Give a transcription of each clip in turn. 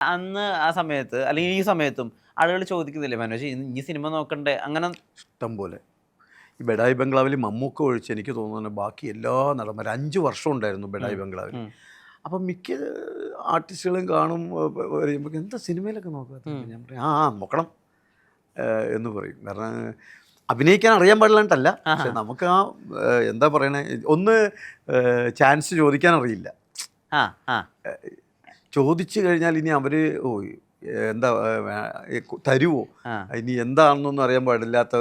അന്ന് ആ സമയത്ത് അല്ലെങ്കിൽ ഈ സമയത്തും ആളുകൾ ചോദിക്കുന്നില്ലേ മനോജ് ഇനി സിനിമ നോക്കണ്ടേ അങ്ങനെ? ഇഷ്ടം പോലെ. ഈ ബഡായി ബംഗ്ലാവിൽ മമ്മൂക്ക ഒഴിച്ച് എനിക്ക് തോന്നുന്നു ബാക്കി എല്ലാ നടന്മാരും 5 വർഷം ഉണ്ടായിരുന്നു ബഡായി ബംഗ്ലാവിൽ. അപ്പം മിക്ക ആർട്ടിസ്റ്റുകളും കാണും പറയുമ്പോൾ എന്താ സിനിമയിലൊക്കെ നോക്കുക? ഞാൻ പറയും നോക്കണം എന്ന് പറയും. കാരണം അഭിനയിക്കാൻ അറിയാൻ പാടില്ലാണ്ടല്ല, പക്ഷെ നമുക്ക് എന്താ പറയണേ, ഒന്ന് ചാൻസ് ചോദിക്കാൻ അറിയില്ല. ചോദിച്ചു കഴിഞ്ഞാൽ ഇനി അവർ എന്താ തരുമോ, ഇനി എന്താണെന്നൊന്നും അറിയാൻ പാടില്ലാത്ത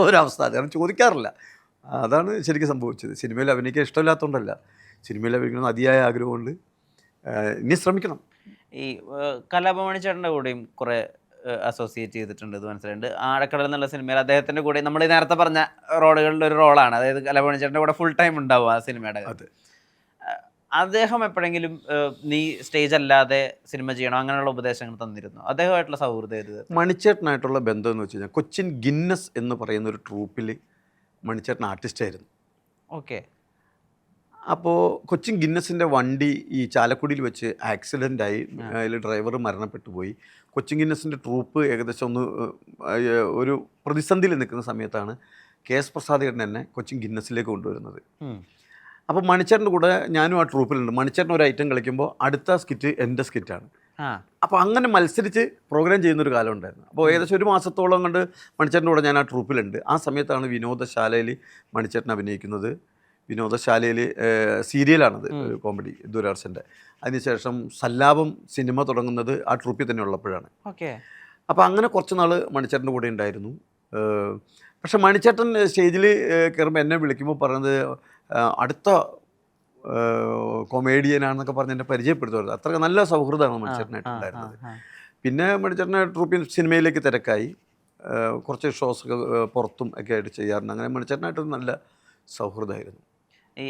ഒരവസ്ഥ. കാരണം ചോദിക്കാറില്ല. അതാണ് ശരിക്കും സംഭവിച്ചത്. സിനിമയിൽ അഭിനയിക്കാൻ ഇഷ്ടമില്ലാത്തതുകൊണ്ടല്ല, സിനിമയിൽ അഭിനയിക്കണം അതിയായ ആഗ്രഹമുണ്ട്. ഇനി ശ്രമിക്കണം. ഈ കലാഭവൻ ചേട്ടൻ്റെ കൂടെയും കുറേ അസോസിയേറ്റ് ചെയ്തിട്ടുണ്ട് ഇത് മനസ്സിലുണ്ട്. ആഴക്കടൽ എന്നുള്ള സിനിമയിൽ അദ്ദേഹത്തിൻ്റെ കൂടെ നമ്മൾ നേരത്തെ പറഞ്ഞ റോളുകളിൽ ഒരു റോളാണ്, അതായത് കലാഭവൻ ചേട്ടൻ്റെ കൂടെ ഫുൾ ടൈം ഉണ്ടാവും ആ സിനിമയുടെ. അദ്ദേഹം എപ്പോഴെങ്കിലും നീ സ്റ്റേജ് അല്ലാതെ സിനിമ ചെയ്യണം അങ്ങനെയുള്ള ഉപദേശങ്ങൾ തന്നിരുന്നു? അദ്ദേഹമായിട്ടുള്ള സൗഹൃദം മണിച്ചേട്ടനായിട്ടുള്ള ബന്ധം എന്ന് വെച്ച് കഴിഞ്ഞാൽ കൊച്ചിൻ ഗിന്നസ് എന്ന് പറയുന്ന ഒരു ട്രൂപ്പിൽ മണിച്ചേട്ടൻ ആർട്ടിസ്റ്റായിരുന്നു. ഓക്കെ. അപ്പോൾ കൊച്ചിൻ ഗിന്നസിൻ്റെ വണ്ടി ഈ ചാലക്കുടിയിൽ വെച്ച് ആക്സിഡൻ്റായി, അതിൽ ഡ്രൈവർ മരണപ്പെട്ടു പോയി. കൊച്ചിൻ ഗിന്നസിൻ്റെ ട്രൂപ്പ് ഏകദേശം ഒരു പ്രതിസന്ധിയിൽ നിൽക്കുന്ന സമയത്താണ് KS പ്രസാദേട്ടൻ എന്നെ കൊച്ചിൻ ഗിന്നസിലേക്ക് കൊണ്ടുവരുന്നത്. അപ്പോൾ മണിച്ചേട്ടൻ്റെ കൂടെ ഞാനും ആ ട്രൂപ്പിലുണ്ട്. മണിച്ചേട്ടൻ ഒരു ഐറ്റം കളിക്കുമ്പോൾ അടുത്ത സ്കിറ്റ് എൻ്റെ സ്കിറ്റാണ്. അപ്പോൾ അങ്ങനെ മത്സരിച്ച് പ്രോഗ്രാം ചെയ്യുന്നൊരു കാലം ഉണ്ടായിരുന്നു. അപ്പോൾ ഏകദേശം 1 മാസത്തോളം കൊണ്ട് മണിച്ചേട്ടൻ്റെ കൂടെ ഞാൻ ആ ട്രൂപ്പിലുണ്ട്. ആ സമയത്താണ് വിനോദശാലയിൽ മണിച്ചേട്ടൻ അഭിനയിക്കുന്നത്. വിനോദശാലയിൽ സീരിയലാണത്, കോമഡി ദൂരദർശൻ്റെ. അതിനുശേഷം സല്ലാപം സിനിമ തുടങ്ങുന്നത് ആ ട്രൂപ്പിൽ തന്നെ ഉള്ളപ്പോഴാണ്. അപ്പോൾ അങ്ങനെ കുറച്ച് നാൾ മണിച്ചേട്ടൻ്റെ കൂടെ ഉണ്ടായിരുന്നു. പക്ഷെ മണിച്ചേട്ടൻ സ്റ്റേജിൽ കയറുമ്പോൾ എന്നെ വിളിക്കുമ്പോൾ പറയുന്നത് അടുത്ത കൊമേഡിയനാണെന്നൊക്കെ പറഞ്ഞ് എന്നെ പരിചയപ്പെടുത്തുമായിരുന്നു. അത്ര നല്ല സൗഹൃദമാണ് മണിച്ചേട്ടനായിട്ടുണ്ടായിരുന്നത്. പിന്നെ മണിച്ചേട്ടനെ ട്രൂപ്പിൽ സിനിമയിലേക്ക് തിരക്കായി, കുറച്ച് ഷോസൊക്കെ പുറത്തും ഒക്കെ ആയിട്ട് ചെയ്യാറുണ്ട്. അങ്ങനെ മണിച്ചേട്ടനായിട്ട് നല്ല സൗഹൃദമായിരുന്നു. ഈ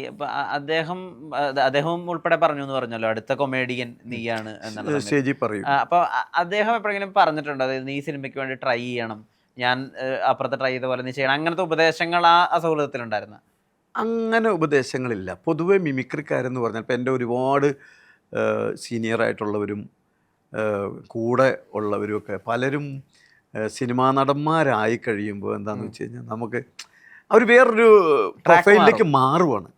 അദ്ദേഹം ഉൾപ്പെടെ പറഞ്ഞു എന്ന് പറഞ്ഞല്ലോ, അടുത്ത കൊമേഡിയൻ നീയാണ് എന്നുള്ളത് സ്റ്റേജിൽ പറയും. അപ്പോൾ അദ്ദേഹം എപ്പോഴെങ്കിലും പറഞ്ഞിട്ടുണ്ടോ, അതായത് നീ സിനിമയ്ക്ക് വേണ്ടി ട്രൈ ചെയ്യണം, ഞാൻ അപ്പുറത്ത് ട്രൈ ചെയ്ത പോലെ നീ ചെയ്യണം, അങ്ങനത്തെ ഉപദേശങ്ങൾ ആ സൗഹൃദത്തിലുണ്ടായിരുന്നു? അങ്ങനെ ഉപദേശങ്ങളില്ല. പൊതുവെ മിമിക്രിക്കാരെന്ന് പറഞ്ഞാൽ ഇപ്പം എൻ്റെ ഒരുപാട് സീനിയറായിട്ടുള്ളവരും കൂടെ ഉള്ളവരുമൊക്കെ പലരും സിനിമാ നടന്മാരായി കഴിയുമ്പോൾ എന്താണെന്ന് വെച്ച് കഴിഞ്ഞാൽ നമുക്ക് അവർ വേറൊരു പ്രൊഫൈലിലേക്ക് മാറുവാണ്.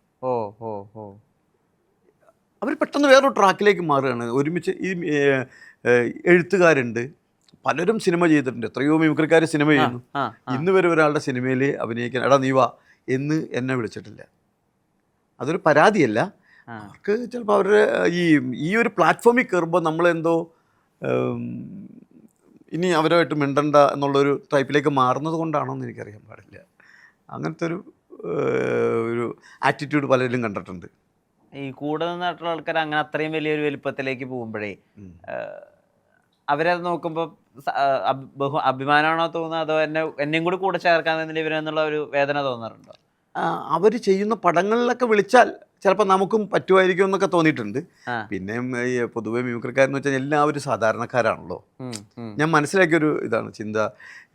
അവർ പെട്ടെന്ന് വേറൊരു ട്രാക്കിലേക്ക് മാറുകയാണ്. ഒരുമിച്ച് ഈ എഴുത്തുകാരുണ്ട്, പലരും സിനിമ ചെയ്തിട്ടുണ്ട്, എത്രയോ മിമിക്രിക്കാർ സിനിമ ചെയ്യുന്നു. ഇന്ന് വരെ ഒരാളുടെ സിനിമയിൽ അഭിനയിക്കാൻ എടാ നീ വാ എന്ന് എന്നെ വിളിച്ചിട്ടില്ല. അതൊരു പരാതിയല്ല, അവർക്ക് ചിലപ്പോൾ അവരുടെ ഈ ഒരു പ്ലാറ്റ്ഫോമിൽ കയറുമ്പോൾ നമ്മളെന്തോ ഇനി അവരുമായിട്ട് മിണ്ടണ്ട എന്നുള്ളൊരു ടൈപ്പിലേക്ക് മാറുന്നത് കൊണ്ടാണോ എന്ന് എനിക്കറിയാൻ പാടില്ല. അങ്ങനത്തെ ഒരു ആറ്റിറ്റ്യൂഡ് പലരും കണ്ടിട്ടുണ്ട്. ഈ കൂടെ നിന്നിട്ടുള്ള ആൾക്കാർ അങ്ങനെ അത്രയും വലിയൊരു വലിപ്പത്തിലേക്ക് പോകുമ്പോഴേ അവരത് നോക്കുമ്പോൾ അഭിമാനമാണോ തോന്നുന്നത്, അതോ എന്നെയും കൂടി കൂടെ ചേർക്കാൻ ഇവരെന്നുള്ള ഒരു വേദന തോന്നാറുണ്ടോ? അവർ ചെയ്യുന്ന പടങ്ങളിലൊക്കെ വിളിച്ചാൽ ചിലപ്പോൾ നമുക്കും പറ്റുമായിരിക്കും എന്നൊക്കെ തോന്നിയിട്ടുണ്ട്. പിന്നെ പൊതുവെ മിമിക്രിക്കാരെന്ന് വെച്ചാൽ എല്ലാവരും സാധാരണക്കാരാണല്ലോ. ഞാൻ മനസ്സിലാക്കിയൊരു ഇതാണ് ചിന്ത,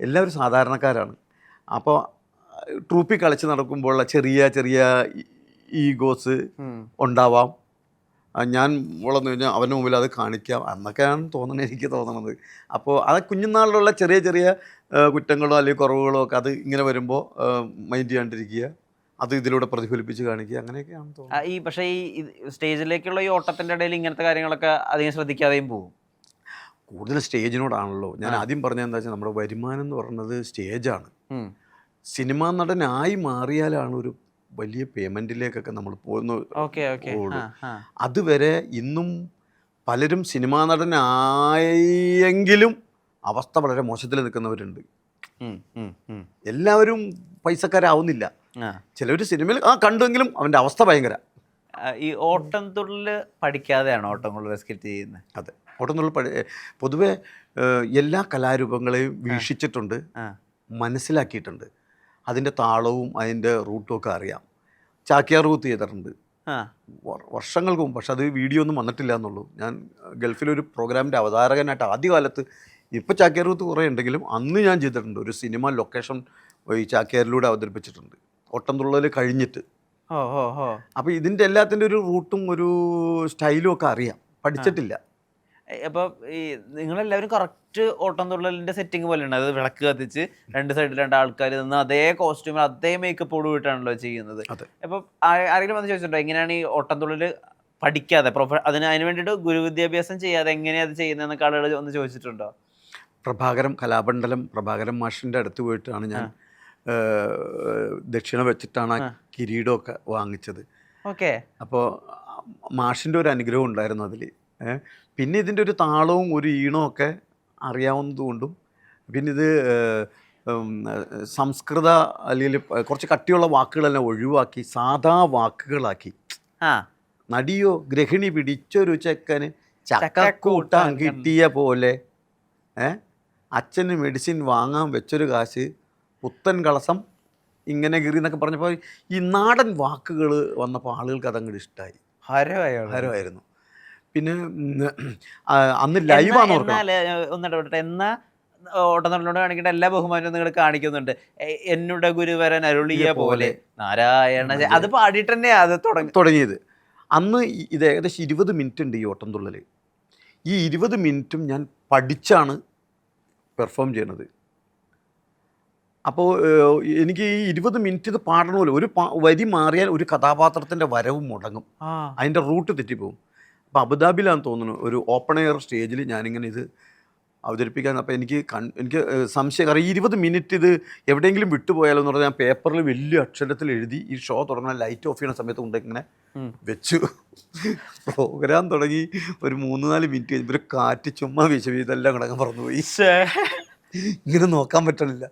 എല്ലാവരും സാധാരണക്കാരാണ്. അപ്പോൾ ട്രൂപ്പിൽ കളിച്ച് നടക്കുമ്പോഴുള്ള ചെറിയ ചെറിയ ഈഗോസ് ഉണ്ടാവാം. ഞാൻ വളർന്നു കഴിഞ്ഞാൽ അവൻ്റെ മുമ്പിൽ അത് കാണിക്കാം എന്നൊക്കെയാണ് എനിക്ക് തോന്നുന്നത്. അപ്പോൾ അത് കുഞ്ഞുനാളിലുള്ള ചെറിയ ചെറിയ കുറ്റങ്ങളോ അല്ലെങ്കിൽ കുറവുകളോ ഒക്കെ അത് ഇങ്ങനെ വരുമ്പോൾ മൈൻഡ് ചെയ്യാണ്ടിരിക്കുക, അത് ഇതിലൂടെ പ്രതിഫലിപ്പിച്ച് കാണിക്കുക, അങ്ങനെയൊക്കെയാണ് തോന്നുന്നത്. പക്ഷേ ഈ സ്റ്റേജിലേക്കുള്ള ഈ ഓട്ടത്തിൻ്റെ ഇടയിൽ ഇങ്ങനത്തെ കാര്യങ്ങളൊക്കെ അധികം ശ്രദ്ധിക്കാതെയും പോകും. കൂടുതൽ സ്റ്റേജിനോടാണല്ലോ. ഞാൻ ആദ്യം പറഞ്ഞത് എന്താ വെച്ചാൽ നമ്മുടെ വരുമാനം എന്ന് പറയുന്നത് സ്റ്റേജാണ്. സിനിമാ നടനായി മാറിയാലാണ് ഒരു വലിയ പേയ്മെൻറ്റിലേക്കൊക്കെ നമ്മൾ പോകുന്നത്. അതുവരെ ഇന്നും പലരും സിനിമാ നടനായെങ്കിലും അവസ്ഥ വളരെ മോശത്തിൽ നിൽക്കുന്നവരുണ്ട്. എല്ലാവരും പൈസക്കാരാവുന്നില്ല. ചിലവർ സിനിമയിൽ കണ്ടുവെങ്കിലും അവൻ്റെ അവസ്ഥ ഭയങ്കര. ഈ ഓട്ടം തുള്ളൽ പഠിക്കാതെയാണ് ഓട്ടം തുള്ളൽ സ്കിറ്റ് ചെയ്യുന്നത്? അതെ, ഓട്ടം തുള്ളൽ പൊതുവെ എല്ലാ കലാരൂപങ്ങളെയും വീക്ഷിച്ചിട്ടുണ്ട്, മനസ്സിലാക്കിയിട്ടുണ്ട്, അതിൻ്റെ താളവും അതിൻ്റെ റൂട്ടും ഒക്കെ അറിയാം. ചാക്യാർ കൂത്ത് ചെയ്തിട്ടുണ്ട് വർഷങ്ങൾക്ക് മുമ്പ്, പക്ഷെ അത് വീഡിയോ ഒന്നും വന്നിട്ടില്ല എന്നുള്ളൂ. ഞാൻ ഗൾഫിലൊരു പ്രോഗ്രാമിൻ്റെ അവതാരകനായിട്ട് ആദ്യകാലത്ത്, ഇപ്പോൾ ചാക്യാർ കൂത്ത് കുറേ ഉണ്ടെങ്കിലും അന്ന് ഞാൻ ചെയ്തിട്ടുണ്ട്. ഒരു സിനിമ ലൊക്കേഷൻ ഈ ചാക്യാരിലൂടെ അവതരിപ്പിച്ചിട്ടുണ്ട്, ഓട്ടംതുള്ളൽ കഴിഞ്ഞിട്ട്. അപ്പോൾ ഇതിൻ്റെ എല്ലാത്തിൻ്റെ ഒരു റൂട്ടും ഒരു സ്റ്റൈലും ഒക്കെ അറിയാം, പഠിച്ചിട്ടില്ല. അപ്പോൾ ഈ നിങ്ങളെല്ലാവരും കറക്റ്റ് ഓട്ടം തുള്ളലിൻ്റെ സെറ്റിംഗ് പോലെ ഉണ്ട്. അത് വിളക്ക് കത്തിച്ച് 2 സൈഡിൽ 2 ആൾക്കാർ നിന്ന് അതേ കോസ്റ്റ്യൂമിൽ അതേ മേക്കപ്പോട് കൂടിയിട്ടാണല്ലോ ചെയ്യുന്നത്. അപ്പോൾ ആരെങ്കിലും വന്ന് ചോദിച്ചിട്ടുണ്ടോ എങ്ങനെയാണ് ഈ ഓട്ടം തുള്ളൽ പഠിക്കാതെ അതിന് വേണ്ടിയിട്ട് ഗുരുവിദ്യാഭ്യാസം ചെയ്യാതെ എങ്ങനെയാണ് അത് ചെയ്യുന്നതെന്നൊക്കെ ആളുകൾ ഒന്ന് ചോദിച്ചിട്ടുണ്ടോ? കലാമണ്ഡലം പ്രഭാകരൻ മാഷിൻ്റെ അടുത്ത് പോയിട്ടാണ് ഞാൻ ദക്ഷിണ വെച്ചിട്ടാണ് ആ കിരീടമൊക്കെ വാങ്ങിച്ചത്. ഓക്കെ. അപ്പോൾ മാഷിൻ്റെ ഒരു അനുഗ്രഹം ഉണ്ടായിരുന്നു അതിൽ. പിന്നെ ഇതിൻ്റെ ഒരു താളവും ഒരു ഈണവും ഒക്കെ അറിയാവുന്നതുകൊണ്ടും പിന്നെ ഇത് സംസ്കൃത അല്ലെങ്കിൽ കുറച്ച് കട്ടിയുള്ള വാക്കുകളെല്ലാം ഒഴിവാക്കി സാധാ വാക്കുകളാക്കി. നടിയോ ഗ്രഹിണി പിടിച്ചൊരു ചെക്കന് ചക്കക്കൂട്ടാൻ കിട്ടിയ പോലെ, അച്ഛന് മെഡിസിൻ വാങ്ങാൻ വെച്ചൊരു കാശ്, പുത്തൻ കളസം ഇങ്ങനെ കീറി എന്നൊക്കെ പറഞ്ഞപ്പോൾ ഈ നാടൻ വാക്കുകൾ വന്നപ്പോൾ ആളുകൾക്ക് അതങ്ങോട്ട് ഇഷ്ടമായി, ഹരമായിരുന്നു. പിന്നെ അന്ന് ലൈവാന്ന് ഓർക്കണം. എന്നാ ഓട്ടംതുള്ളലോട് കാണിക്കേണ്ട എല്ലാ ബഹുമാനവും നിങ്ങൾ കാണിക്കുന്നുണ്ട്. എന്നുടെ ഗുരുവരൻ അരുളിയ പോലെ നാരായണ, അത് പാടിയിട്ട് തന്നെയാണ് അത് തുടങ്ങിയത്. അന്ന് ഇത് ഏകദേശം 20 മിനിറ്റ് ഉണ്ട് ഈ ഓട്ടംതുള്ളൽ. ഈ 20 മിനിറ്റും ഞാൻ പഠിച്ചാണ് പെർഫോം ചെയ്യണത്. അപ്പോൾ എനിക്ക് ഈ 20 മിനിറ്റ് ഇത് പാടണമല്ലോ. ഒരു വരി മാറിയാൽ ഒരു കഥാപാത്രത്തിൻ്റെ വരവും മുടങ്ങും, അതിൻ്റെ റൂട്ട് തെറ്റിപ്പോവും. അപ്പോൾ അബുദാബിയിലാണെന്ന് തോന്നുന്നു ഒരു ഓപ്പൺ എയർ സ്റ്റേജിൽ ഞാനിങ്ങനെ ഇത് അവതരിപ്പിക്കാൻ. അപ്പോൾ എനിക്ക് സംശയം, കാരണം ഈ 20 മിനിറ്റ് ഇത് എവിടെയെങ്കിലും വിട്ടുപോയാലോ എന്ന് പറഞ്ഞാൽ ഞാൻ പേപ്പറിൽ വലിയ അക്ഷരത്തിൽ എഴുതി ഈ ഷോ തുടങ്ങാൻ ലൈറ്റ് ഓഫ് ചെയ്യുന്ന സമയത്ത് കൊണ്ട് ഇങ്ങനെ വെച്ചു. പ്രോഗ്രാം തുടങ്ങി ഒരു 3-4 മിനിറ്റ് കഴിഞ്ഞപ്പോൾ ഒരു കാറ്റ് ചുമ്മാ വീശ ഇതെല്ലാം കിടക്കാൻ പറന്നുപോയി. ഇങ്ങനെ നോക്കാൻ പറ്റണില്ല.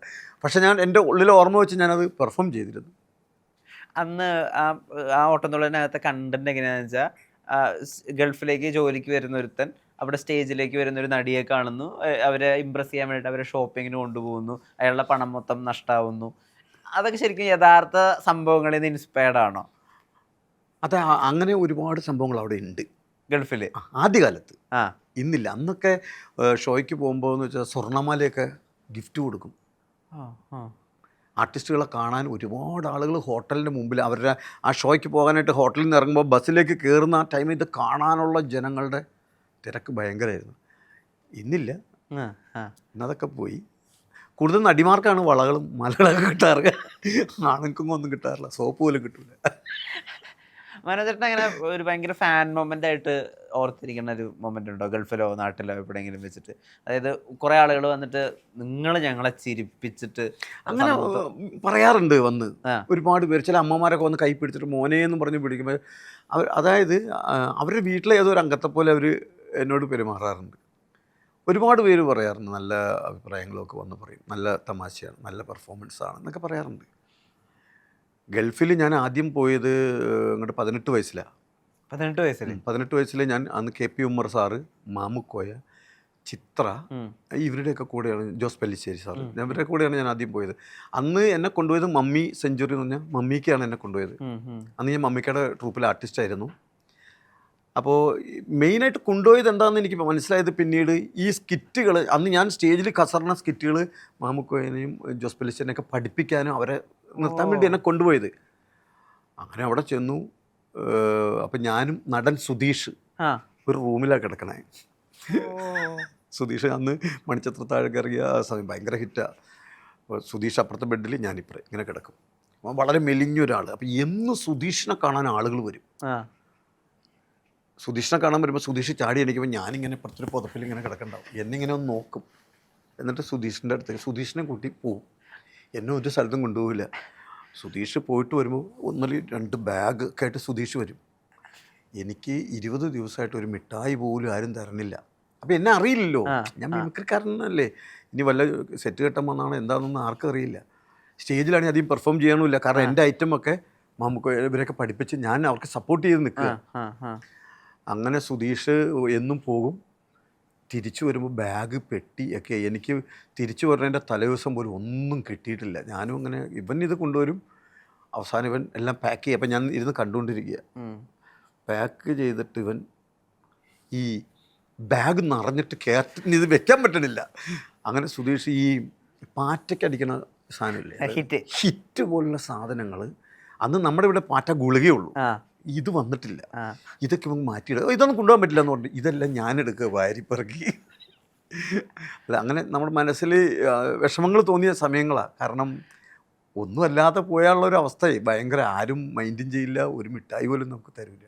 പക്ഷെ ഞാൻ എൻ്റെ ഉള്ളിൽ ഓർമ്മ വെച്ച് ഞാനത് പെർഫോം ചെയ്തിരുന്നു. അന്ന് ആ ഓട്ടംതുള്ളലിനകത്തെ കണ്ടന്റ് എങ്ങനെയാണെന്ന് വെച്ചാൽ, ഗൾഫിലേക്ക് ജോലിക്ക് വരുന്ന ഒരുത്തൻ അവിടെ സ്റ്റേജിലേക്ക് വരുന്ന ഒരു നടിയെ കാണുന്നു, അവരെ ഇമ്പ്രസ് ചെയ്യാൻ വേണ്ടിയിട്ട് അവരെ ഷോപ്പിങ്ങിന് കൊണ്ടുപോകുന്നു, അയാളുടെ പണം മൊത്തം നഷ്ടമാവുന്നു. അതൊക്കെ ശരിക്കും യഥാർത്ഥ സംഭവങ്ങളിൽ നിന്ന് ഇൻസ്പയർഡ് ആണോ? അത് അങ്ങനെ ഒരുപാട് സംഭവങ്ങൾ അവിടെ ഉണ്ട് ഗൾഫിൽ ആദ്യകാലത്ത്. ഇന്നില്ല. അന്നൊക്കെ ഷോയ്ക്ക് പോകുമ്പോൾ എന്ന് വെച്ചാൽ സ്വർണ്ണമാലയൊക്കെ ഗിഫ്റ്റ് കൊടുക്കും. ആർട്ടിസ്റ്റുകളെ കാണാൻ ഒരുപാട് ആളുകൾ ഹോട്ടലിൻ്റെ മുമ്പിൽ, അവരുടെ ആ ഷോയ്ക്ക് പോകാനായിട്ട് ഹോട്ടലിൽ നിന്ന് ഇറങ്ങുമ്പോൾ ബസ്സിലേക്ക് കയറുന്ന ആ ടൈമിൽ ഇത് കാണാനുള്ള ജനങ്ങളുടെ തിരക്ക് ഭയങ്കരമായിരുന്നു. ഇന്നില്ല, ഇന്നതൊക്കെ പോയി. കൂടുതൽ നടിമാർക്കാണ് വളകളും മലകളൊക്കെ കിട്ടാറ്, ആണുങ്ങൾക്കും ഒന്നും കിട്ടാറില്ല, സോപ്പ് പോലും കിട്ടില്ല. മനോജേട്ടൻ അങ്ങനെ ഒരു ഭയങ്കര ഫാൻ മൊമെൻ്റ് ആയിട്ട് ഓർത്തിരിക്കുന്ന ഒരു മൊമെൻ്റ് ഉണ്ടോ ഗൾഫിലോ നാട്ടിലോ എവിടെയെങ്കിലും വെച്ചിട്ട്? അതായത് കുറേ ആളുകൾ വന്നിട്ട് നിങ്ങൾ ഞങ്ങളെ ചിരിപ്പിച്ചിട്ട് അങ്ങനെ പറയാറുണ്ട് വന്ന് ഒരുപാട് പേര്. ചില അമ്മമാരൊക്കെ വന്ന് കൈ പിടിച്ചിട്ട് മോനെ എന്ന് പറഞ്ഞ് പിടിക്കുമ്പോൾ അതായത് അവരുടെ വീട്ടിലെ ഏതോ ഒരു അംഗത്തെ പോലെ അവർ എന്നോട് പെരുമാറാറുണ്ട്. ഒരുപാട് പേര് പറയാറുണ്ട്, നല്ല അഭിപ്രായങ്ങളൊക്കെ വന്ന് പറയും, നല്ല തമാശയാണ്, നല്ല പെർഫോമൻസാണ് എന്നൊക്കെ പറയാറുണ്ട്. ഗൾഫിൽ ഞാൻ ആദ്യം പോയത് അങ്ങോട്ട് 18 വയസ്സിലാണ്. 18 വയസ്സിൽ ഞാൻ അന്ന് KP ഉമ്മർ സാറ്, മാമുക്കോയ, ചിത്ര, ഇവരുടെയൊക്കെ കൂടെയാണ്, ജോസ് പെല്ലിശ്ശേരി സാറ്, ഇവരുടെ കൂടെയാണ് ഞാൻ ആദ്യം പോയത്. അന്ന് എന്നെ കൊണ്ടുപോയത് മമ്മി സെഞ്ചുറി എന്ന് പറഞ്ഞാൽ മമ്മിക്കാണ് എന്നെ കൊണ്ടുപോയത്. അന്ന് ഞാൻ മമ്മിക്കയുടെ ട്രൂപ്പിൽ ആർട്ടിസ്റ്റായിരുന്നു. അപ്പോൾ മെയിനായിട്ട് കൊണ്ടുപോയത് എന്താണെന്ന് എനിക്ക് മനസ്സിലായത് പിന്നീട് ഈ സ്കിറ്റുകൾ, അന്ന് ഞാൻ സ്റ്റേജിൽ കസറിന സ്കിറ്റുകൾ മാമുക്കോയനെയും ജോസ് പെല്ലിശ്ശേരിനെയൊക്കെ പഠിപ്പിക്കാനും അവരെ നിർത്താൻ വേണ്ടി എന്നെ കൊണ്ടുപോയത്. അങ്ങനെ അവിടെ ചെന്നു. അപ്പം ഞാനും നടൻ സുധീഷ് ഒരു റൂമിലാണ് കിടക്കണേ. സുധീഷ് അന്ന് മണിച്ചിത്രത്താഴൊക്കെ ഇറങ്ങിയ ആ സമയം ഭയങ്കര ഹിറ്റാണ്. അപ്പോൾ സുധീഷ് അപ്പുറത്തെ ബെഡിൽ ഞാനിപ്പുറം ഇങ്ങനെ കിടക്കും. അപ്പം വളരെ മെലിഞ്ഞൊരാൾ. അപ്പം എന്ന് സുധീഷിനെ കാണാൻ ആളുകൾ വരും. സുധീഷിനെ കാണാൻ വരുമ്പോൾ സുധീഷ് ചാടി എണീക്കുമ്പോൾ ഞാനിങ്ങനെ ഇപ്പുറത്തൊരു പുതപ്പിൽ ഇങ്ങനെ കിടക്കണ്ടാവും. എന്നിങ്ങനെ ഒന്ന് നോക്കും. എന്നിട്ട് സുധീഷിൻ്റെ അടുത്തേക്ക് സുധീഷിനെ കൂട്ടി പോവും. എന്നെ ഒരു സ്ഥലത്തും കൊണ്ടുപോകില്ല. സുധീഷ് പോയിട്ട് വരുമ്പോൾ 1-2 ബാഗ് ഒക്കെ ആയിട്ട് സുധീഷ് വരും. എനിക്ക് 20 ദിവസമായിട്ട് ഒരു മിഠായി പോലും ആരും തരണില്ല. അപ്പോൾ എന്നെ അറിയില്ലല്ലോ, ഞാൻ മിമിക്രിക്കാരനല്ലേ. ഇനി വല്ല സെറ്റ് കെട്ടാൻ വന്നാണോ എന്താണെന്നൊന്നും ആർക്കും അറിയില്ല. സ്റ്റേജിലാണെങ്കിൽ അധികം പെർഫോം ചെയ്യാനുമില്ല, കാരണം എൻ്റെ ഐറ്റമൊക്കെ നമുക്ക് ഇവരൊക്കെ പഠിപ്പിച്ച് ഞാൻ അവർക്ക് സപ്പോർട്ട് ചെയ്ത് നിൽക്കുക. അങ്ങനെ സുധീഷ് എന്നും പോകും. തിരിച്ചു വരുമ്പോൾ ബാഗ് പെട്ടി ഒക്കെ. എനിക്ക് തിരിച്ചു വരുന്നതിൻ്റെ തലേദിവസം പോലും ഒന്നും കിട്ടിയിട്ടില്ല. ഞാനും അങ്ങനെ ഇവൻ ഇത് കൊണ്ടുവരും, അവസാനം ഇവൻ എല്ലാം പാക്ക് ചെയ്യുക. അപ്പം ഞാൻ ഇരുന്ന് കണ്ടുകൊണ്ടിരിക്കുക. പാക്ക് ചെയ്തിട്ട് ഇവൻ ഈ ബാഗ് നിറഞ്ഞിട്ട് ഇത് വെക്കാൻ പറ്റണില്ല. അങ്ങനെ സുധീഷ് ഈ പാറ്റയ്ക്കടിക്കണ സാധനമില്ലേ, ഹിറ്റ് പോലുള്ള സാധനങ്ങൾ, അന്ന് നമ്മുടെ ഇവിടെ പാറ്റ ഗുളികയുള്ളൂ, ഇത് വന്നിട്ടില്ല, ആ. ഇതൊക്കെ നമുക്ക് മാറ്റിയിടുക, ഇതൊന്നും കൊണ്ടുപോകാൻ പറ്റില്ല എന്ന് പറഞ്ഞു. ഇതെല്ലാം ഞാനെടുക്കുക വാരിപ്പിറക്കി. അല്ല, അങ്ങനെ നമ്മുടെ മനസ്സിൽ വിഷമങ്ങൾ തോന്നിയ സമയങ്ങളാണ്. കാരണം ഒന്നും അല്ലാതെ പോയാലുള്ളൊരു അവസ്ഥയെ ഭയങ്കര, ആരും മൈൻഡും ചെയ്യില്ല, ഒരു മിഠായി പോലും നമുക്ക് തരില്ല.